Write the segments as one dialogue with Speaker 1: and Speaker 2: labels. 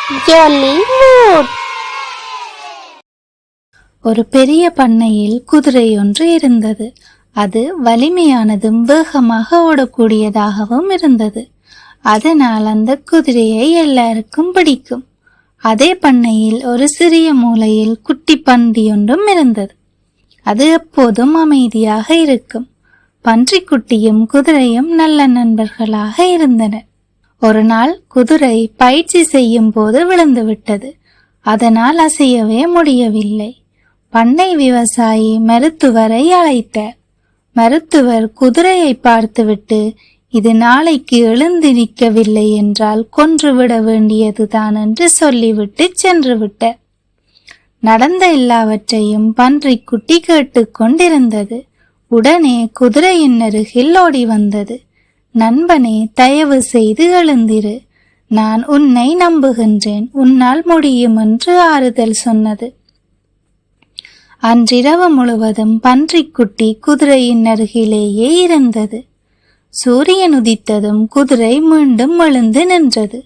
Speaker 1: Jollywood. ஒரு பெரிய பண்ணையில் குதிரை ஒன்று இருந்தது. அது வலிமையானதும் வேகமாக ஓடக்கூடியதாகவும் இருந்தது. அதனால் அந்த குதிரையை எல்லாருக்கும் பிடிக்கும். அதே பண்ணையில் ஒரு சிறிய மூலையில் குட்டி பன்றி ஒன்றும் இருந்தது. அது எப்போதும் அமைதியாக இருக்கும். பன்றிக்குட்டியும் குதிரையும் நல்ல நண்பர்களாக இருந்தனர். ஒரு நாள் குதிரை பயிற்சி செய்யும் போது விழுந்து விட்டது. அதனால் அசையவே முடியவில்லை. பண்ணை விவசாயி மருத்துவரை அழைத்தார். மருத்துவர் குதிரையை பார்த்துவிட்டு, இது நாளைக்கு எழுந்திருக்கவில்லை என்றால் கொன்றுவிட வேண்டியதுதான் என்று சொல்லிவிட்டு சென்று விட்டார். நடந்த எல்லாவற்றையும் பன்றிக்குட்டி கேட்டுக்கொண்டிருந்தது. உடனே குதிரையின் அருகில் ஓடி வந்தது. நண்பனே, தயவு செய்து எழுந்திரு. நான் உன்னை நம்புகின்றேன். உன்னால் முடியும் என்று ஆறுதல் சொன்னது. அன்றிரவு முழுவதும் பன்றிக்குட்டி குதிரையின் அருகிலேயே இருந்தது. சூரியன் உதித்ததும் குதிரை மீண்டும் எழுந்து நின்றது.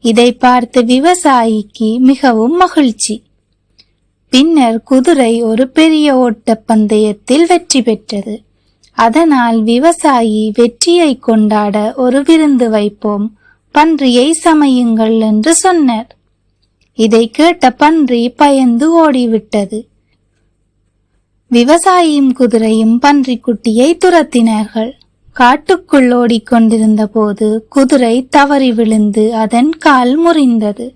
Speaker 1: இதை பார்த்து விவசாயிக்கு மிகவும் மகிழ்ச்சி. பின்னர் குதிரை ஒரு பெரிய ஓட்ட பந்தயத்தில் வெற்றி பெற்றது. அதனால் விவசாயி வெற்றியை கொண்டாட ஒரு விருந்து வைப்போம், பன்றியை சமையுங்கள் என்று சொன்னார். இதை கேட்ட பன்றி பயந்து ஓடிவிட்டது. விவசாயியும் குதிரையும் பன்றிக்குட்டியை துரத்தினார்கள். காட்டுக்குள் ஓடிக்கொண்டிருந்த போது குதிரை தவறி விழுந்து அதன் கால் முறிந்தது.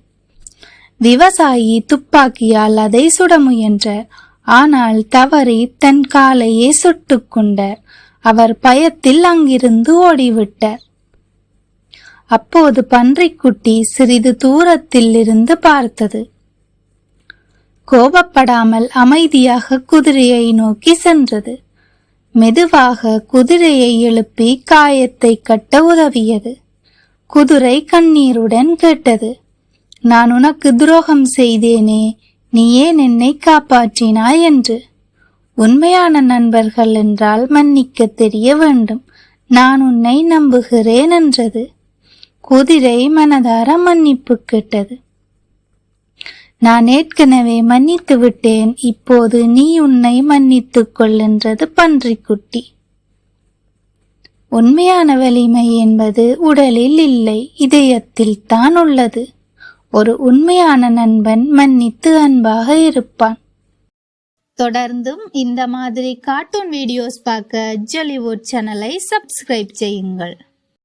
Speaker 1: விவசாயி துப்பாக்கியால் அதை சுட முயன்றார். ஆனால் தவறி தன் காலையே சுட்டுக் கொண்டார். அவர் பயத்தில் அங்கிருந்து ஓடிவிட்டார். அப்போது பன்றிக்குட்டி சிறிது தூரத்தில் இருந்து பார்த்தது. கோபப்படாமல் அமைதியாக குதிரையை நோக்கி சென்றது. மெதுவாக குதிரையை எழுப்பி காயத்தை கட்ட உதவியது. குதிரை கண்ணீருடன் கேட்டது, நான் உனக்கு துரோகம் செய்தேனே, நீ ஏன் என்னை காப்பாற்றினாய் என்று. உண்மையான நண்பர்கள் என்றால் மன்னிக்க தெரிய வேண்டும். நான் உன்னை நம்புகிறேன் என்றது. குதிரை மனதார மன்னிப்பு கேட்டது. நான் ஏற்கனவே மன்னித்து விட்டேன், இப்போது நீ உன்னை மன்னித்துக் கொள் என்றது பன்றிக்குட்டி. உண்மையான வலிமை என்பது உடலில் இல்லை, இதயத்தில் தான் உள்ளது. ஒரு உண்மையான நண்பன் மன்னித்து அன்பாக இருப்பான். தொடர்ந்தும் இந்த மாதிரி கார்ட்டூன் வீடியோஸ் பார்க்க ஜாலிவுட் சேனலை சப்ஸ்கிரைப் செய்யுங்கள்.